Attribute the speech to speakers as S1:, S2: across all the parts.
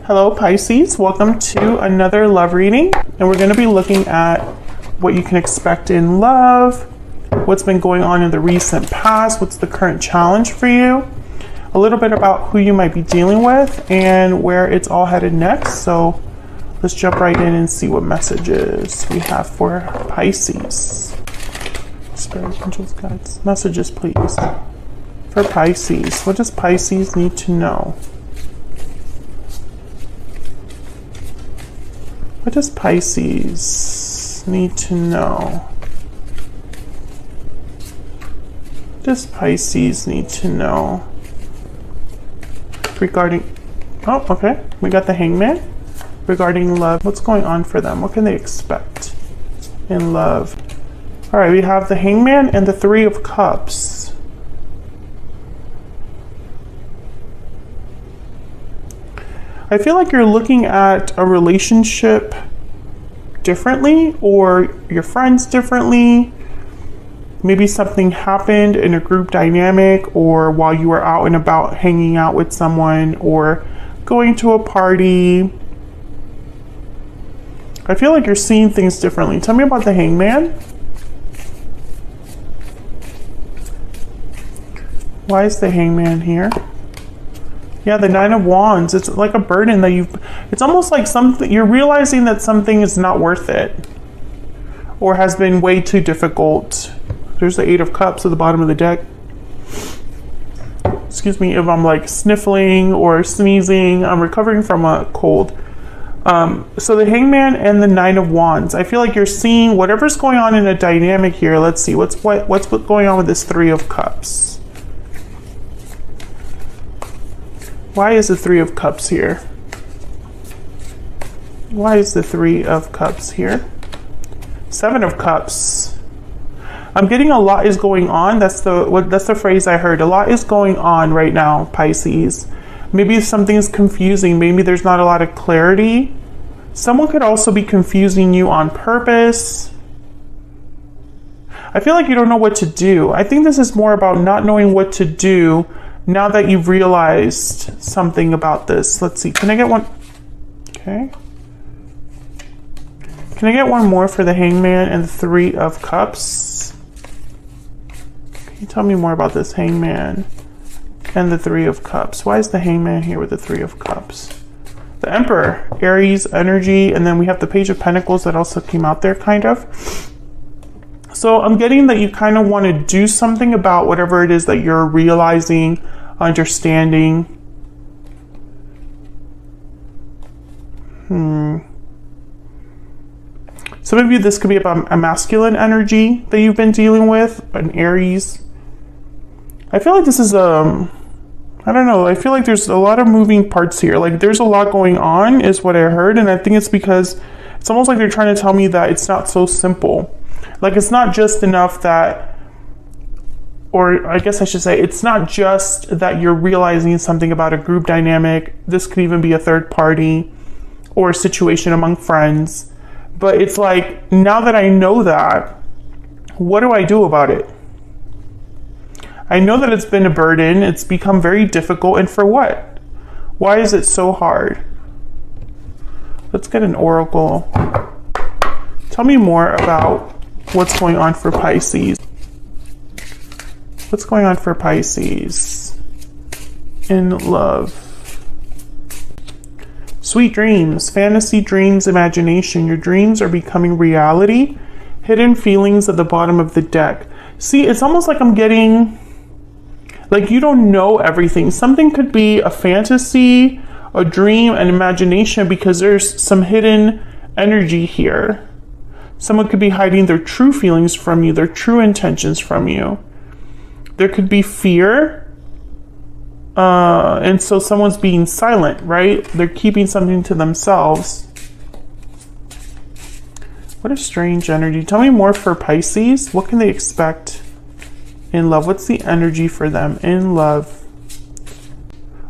S1: Hello Pisces, welcome to another love reading, and we're going to be looking at what you can expect in love, what's been going on in the recent past, what's the current challenge for you, a little bit about who you might be dealing with, and where it's all headed next. So let's jump right in and see what messages we have for Pisces. Spirit, angels, guides, messages please. For Pisces, what does Pisces need to know? What does Pisces need to know? What does Pisces need to know regarding, oh, okay, we got the Hangman. Regarding love, what's going on for them? What can they expect in love? All right, we have the Hangman and the Three of Cups. I feel like you're looking at a relationship differently, or your friends differently. Maybe something happened in a group dynamic, or while you were out and about hanging out with someone or going to a party. I feel like you're seeing things differently. Tell me about the Hangman. Why is the Hangman here? Yeah, the Nine of Wands. It's like a burden that it's almost like something, you're realizing that something is not worth it or has been way too difficult. There's the Eight of Cups at the bottom of the deck. Excuse me if I'm like sniffling or sneezing. I'm recovering from a cold. So the Hangman and the Nine of Wands. I feel like you're seeing whatever's going on in a dynamic here. Let's see, what's going on with this Three of Cups? Why is the Three of Cups here? Why is the Three of Cups here? Seven of Cups. I'm getting a lot is going on. That's the phrase I heard. A lot is going on right now, Pisces. Maybe something's confusing. Maybe there's not a lot of clarity. Someone could also be confusing you on purpose. I feel like you don't know what to do. I think this is more about not knowing what to do now that you've realized something about this. Let's see, can I get one? Okay. Can I get one more for the Hangman and the Three of Cups? Can you tell me more about this Hangman and the Three of Cups? Why is the Hangman here with the Three of Cups? The Emperor, Aries energy, and then we have the Page of Pentacles that also came out there, kind of. So I'm getting that you kind of want to do something about whatever it is that you're realizing, understanding. Some of you, this could be about a masculine energy that you've been dealing with, an Aries. I feel like this is I don't know, I feel like there's a lot of moving parts here. Like there's a lot going on is what I heard, and I think it's because it's almost like they're trying to tell me that it's not so simple. Like it's not just enough that, or I guess I should say, it's not just that you're realizing something about a group dynamic. This could even be a third party or a situation among friends. But it's like, now that I know that, what do I do about it? I know that it's been a burden. It's become very difficult. And for what? Why is it so hard? Let's get an oracle. Tell me more about what's going on for Pisces. What's going on for Pisces in love? Sweet dreams, fantasy dreams, imagination. Your dreams are becoming reality. Hidden feelings at the bottom of the deck. See, it's almost like I'm getting, like you don't know everything. Something could be a fantasy, a dream, an imagination, because there's some hidden energy here. Someone could be hiding their true feelings from you, their true intentions from you. There could be fear. And so someone's being silent, right? They're keeping something to themselves. What a strange energy. Tell me more for Pisces. What can they expect in love? What's the energy for them in love?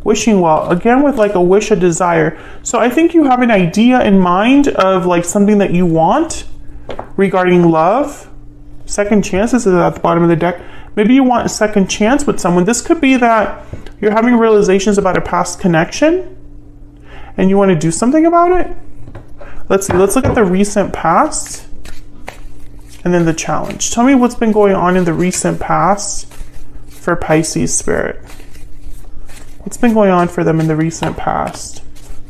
S1: Wishing well. Again, with like a wish, a desire. So I think you have an idea in mind of like something that you want regarding love. Second chances is at the bottom of the deck. Maybe you want a second chance with someone. This could be that you're having realizations about a past connection, and you want to do something about it? Let's see. Let's look at the recent past and then the challenge. Tell me what's been going on in the recent past for Pisces spirit. What's been going on for them in the recent past?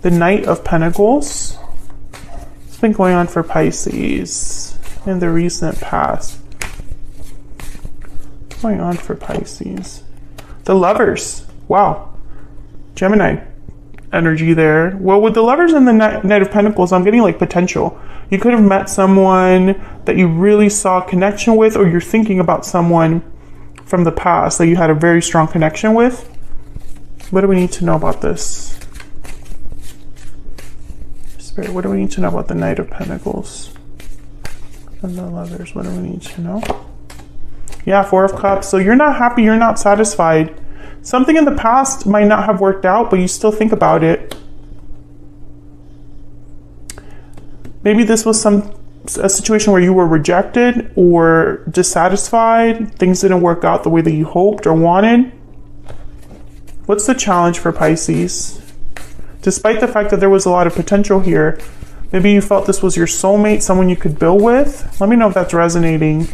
S1: The Knight of Pentacles. What's been going on for Pisces in the recent past? What's going on for Pisces? The Lovers. Wow. Gemini energy there. Well, with the Lovers and the Knight of Pentacles, I'm getting like potential. You could have met someone that you really saw a connection with, or you're thinking about someone from the past that you had a very strong connection with. What do we need to know about this? Spirit, what do we need to know about the Knight of Pentacles and the Lovers? What do we need to know? Yeah, Four of Cups. So you're not happy, you're not satisfied. Something in the past might not have worked out, but you still think about it. Maybe this was a situation where you were rejected or dissatisfied. Things didn't work out the way that you hoped or wanted. What's the challenge for Pisces? Despite the fact that there was a lot of potential here, maybe you felt this was your soulmate, someone you could build with. Let me know if that's resonating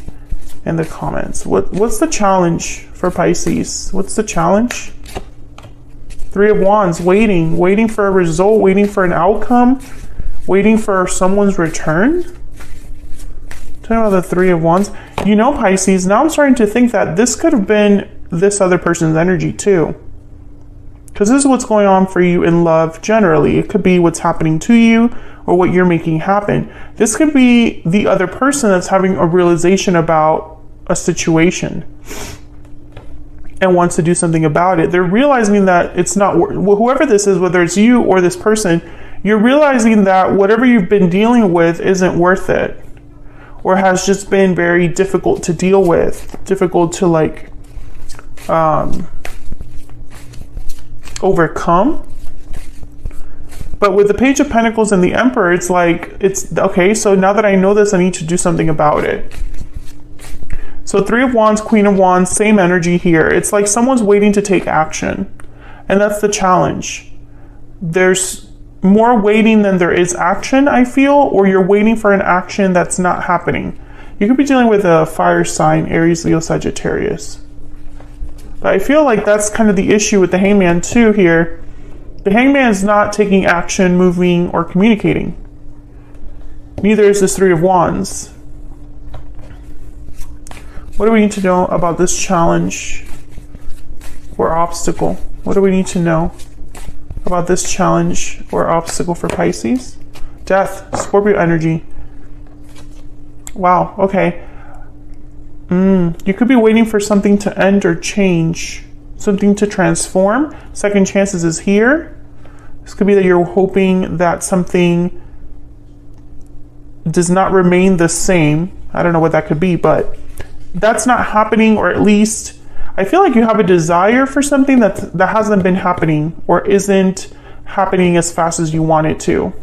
S1: in the comments. What's the challenge for Pisces? What's the challenge? Three of Wands, waiting for a result, waiting for an outcome, waiting for someone's return. Tell me about the Three of Wands. You know, Pisces, now I'm starting to think that this could have been this other person's energy too. Because this is what's going on for you in love generally. It could be what's happening to you or what you're making happen. This could be the other person that's having a realization about a situation and wants to do something about it. They're realizing that it's not, whoever this is, whether it's you or this person, you're realizing that whatever you've been dealing with isn't worth it, or has just been very difficult to deal with, difficult to like overcome. But with the Page of Pentacles and the Emperor, it's like, it's okay, so now that I know this, I need to do something about it. So Three of Wands, Queen of Wands, same energy here. It's like someone's waiting to take action. And that's the challenge. There's more waiting than there is action, I feel, or you're waiting for an action that's not happening. You could be dealing with a fire sign, Aries, Leo, Sagittarius. But I feel like that's kind of the issue with the Hangman too here. The Hangman is not taking action, moving, or communicating. Neither is this Three of Wands. What do we need to know about this challenge or obstacle? What do we need to know about this challenge or obstacle for Pisces? Death, Scorpio energy. Wow, okay. You could be waiting for something to end or change, something to transform. Second chances is here. This could be that you're hoping that something does not remain the same. I don't know what that could be, but that's not happening, or at least I feel like you have a desire for something that hasn't been happening or isn't happening as fast as you want it to.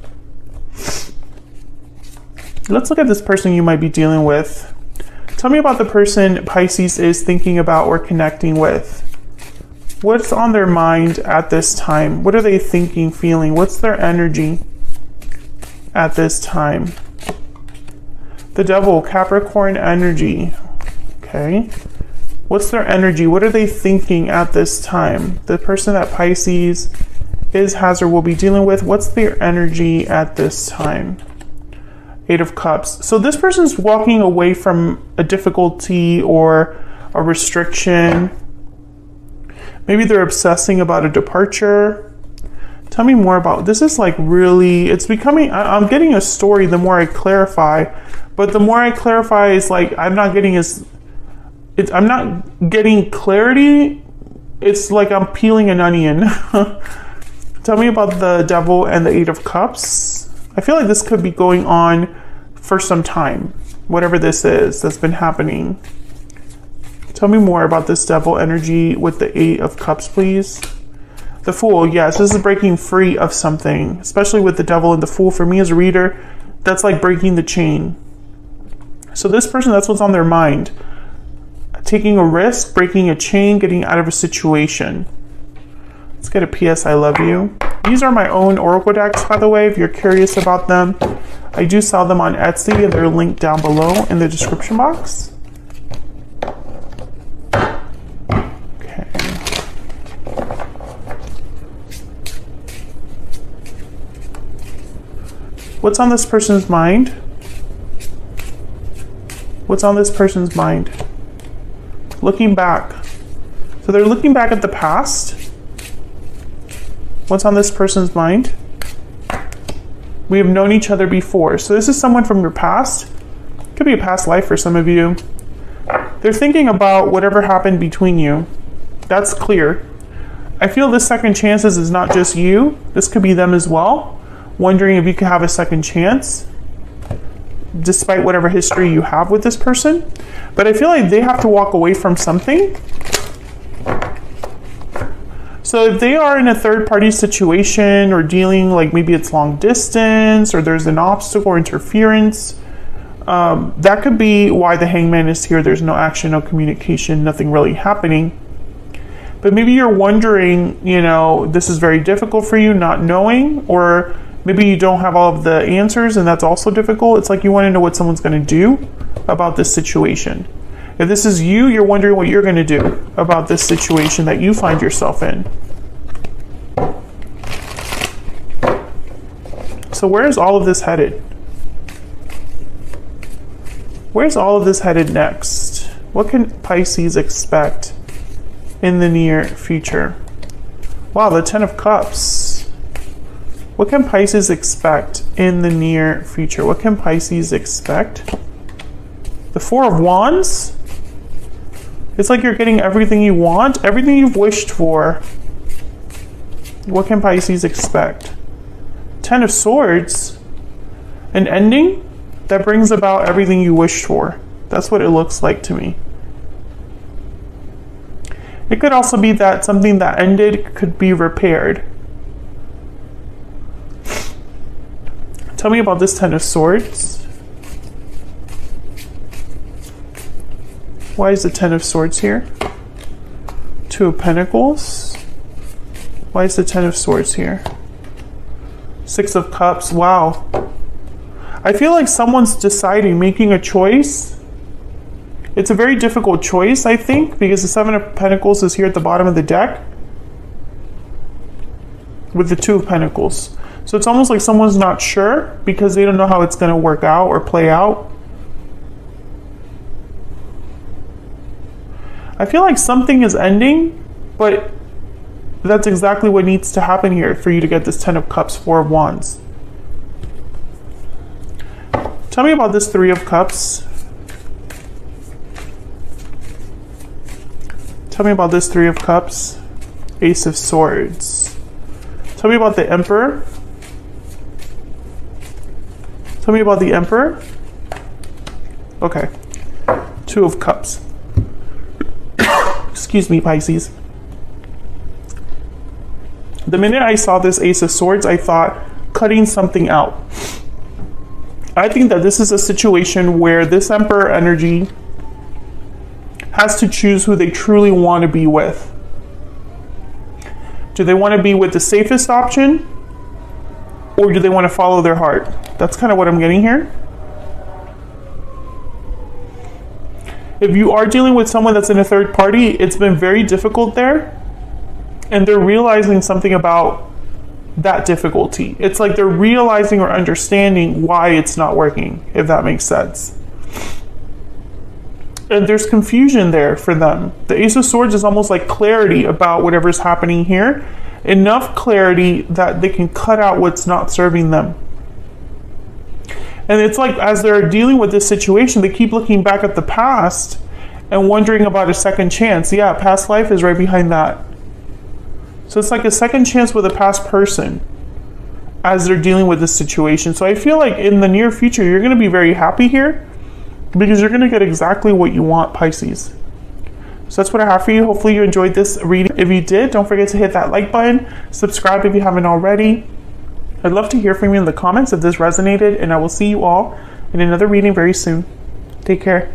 S1: Let's look at this person you might be dealing with. Tell me about the person Pisces is thinking about or connecting with. What's on their mind at this time? What are they thinking, feeling? What's their energy at this time? The Devil, Capricorn energy. Okay. What's their energy? What are they thinking at this time? The person that Pisces is, has, or will be dealing with, what's their energy at this time? Eight of Cups. So this person's walking away from a difficulty or a restriction. Maybe they're obsessing about a departure. Tell me more about this. Is like really, it's becoming, I'm getting a story the more I clarify, but the more I clarify is like, I'm not getting clarity. It's like I'm peeling an onion. Tell me about the Devil and the Eight of Cups. I feel like this could be going on for some time, whatever this is that's been happening. Tell me more about this Devil energy with the Eight of Cups, please. The Fool, yes, this is breaking free of something, especially with the Devil and the Fool. For me as a reader, that's like breaking the chain. So this person, that's what's on their mind. Taking a risk, breaking a chain, getting out of a situation. Let's get a PS I love you. These are my own oracle decks, by the way, if you're curious about them. I do sell them on Etsy, and they're linked down below in the description box. Okay. What's on this person's mind? What's on this person's mind? Looking back. So they're looking back at the past. What's on this person's mind? We have known each other before. So this is someone from your past. Could be a past life for some of you. They're thinking about whatever happened between you. That's clear. I feel this second chances is not just you. This could be them as well. Wondering if you could have a second chance, despite whatever history you have with this person. But I feel like they have to walk away from something. So if they are in a third-party situation or dealing, like maybe it's long distance or there's an obstacle or interference, that could be why the Hangman is here. There's no action, no communication, nothing really happening. But maybe you're wondering, you know, this is very difficult for you, not knowing, or maybe you don't have all of the answers and that's also difficult. It's like you want to know what someone's going to do about this situation. If this is you, you're wondering what you're going to do about this situation that you find yourself in. So where is all of this headed? Where's all of this headed next? What can Pisces expect in the near future? Wow, the Ten of Cups. What can Pisces expect in the near future? What can Pisces expect? The Four of Wands. It's like you're getting everything you want, everything you've wished for. What can Pisces expect? Ten of Swords. An ending that brings about everything you wished for. That's what it looks like to me. It could also be that something that ended could be repaired. Tell me about this Ten of Swords. Why is the Ten of Swords here? Two of Pentacles. Why is the Ten of Swords here? Six of Cups. Wow. I feel like someone's deciding, making a choice. It's a very difficult choice, I think, because the Seven of Pentacles is here at the bottom of the deck with the Two of Pentacles. So it's almost like someone's not sure because they don't know how it's going to work out or play out. I feel like something is ending, but that's exactly what needs to happen here for you to get this Ten of Cups, Four of Wands. Tell me about this Three of Cups. Tell me about this Three of Cups, Ace of Swords. Tell me about the Emperor. Tell me about the Emperor. Okay. Two of Cups. Excuse me, Pisces. The minute I saw this Ace of Swords, I thought cutting something out. I think that this is a situation where this Emperor energy has to choose who they truly want to be with. Do they want to be with the safest option? Or do they want to follow their heart? That's kind of what I'm getting here. If you are dealing with someone that's in a third party, it's been very difficult there. And they're realizing something about that difficulty. It's like they're realizing or understanding why it's not working, if that makes sense. And there's confusion there for them. The Ace of Swords is almost like clarity about whatever's happening here. Enough clarity that they can cut out what's not serving them. And it's like as they're dealing with this situation, they keep looking back at the past and wondering about a second chance. Yeah, past life is right behind that. So it's like a second chance with a past person as they're dealing with this situation. So I feel like in the near future, you're going to be very happy here because you're going to get exactly what you want, Pisces. So that's what I have for you. Hopefully you enjoyed this reading. If you did, don't forget to hit that like button. Subscribe if you haven't already. I'd love to hear from you in the comments if this resonated, and I will see you all in another reading very soon. Take care.